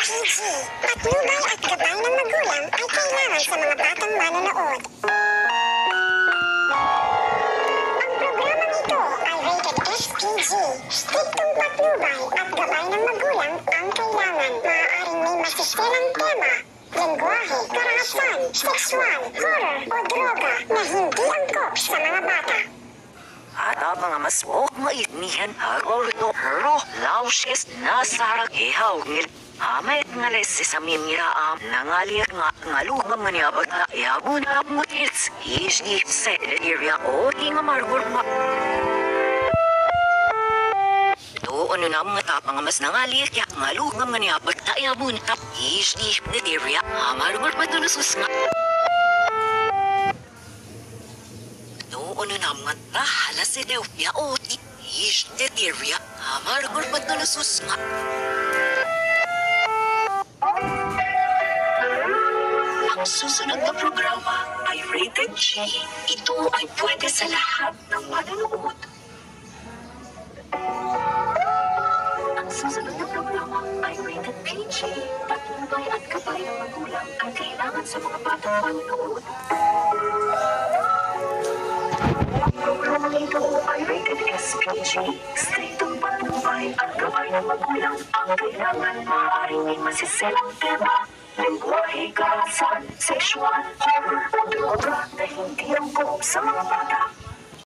PG, patnubay at gabay ng magulang ay kailangan sa mga batang manonood. Ang programang ito ay rated SPG. Striktong patnubay at gabay ng magulang ang kailangan. Maaaring may masisirang tema, lengguwahe, karahasan, sexual, horror o droga na hindi angkop sa mga bata. At ang mga maswok maitnihan agol ito pero lausis na sarag ihaw ngil. Amay nga lesi sa mimiraam nangalir nga ngalugam nga niyabat na ihabon na mutits. Isdi sa area o di nga margul ma. Doon na mga tapang mas nangalir kaya ngalugam nga niyabat na ihabon tap. Isdi sa area margul pa tulusus nga. Doon na mga tahala si Delphia o di. Isdi sa area margul pa tulusus nga. Ang susunod na programa ay rated G. Ito ay pwede sa lahat ng manonood. Ang susunod na programa ay rated PG. Patnubay at gabay ng magulang ang kailangan sa mga batang manonood. Ang programa ito ay rated SPG. Striktong patnubay at gabay ng magulang ang kailangan. Maaaring may masisilang tema, lengguwahe, karahasan, sexual, horror, o droga na hindi angkop sa mga bata.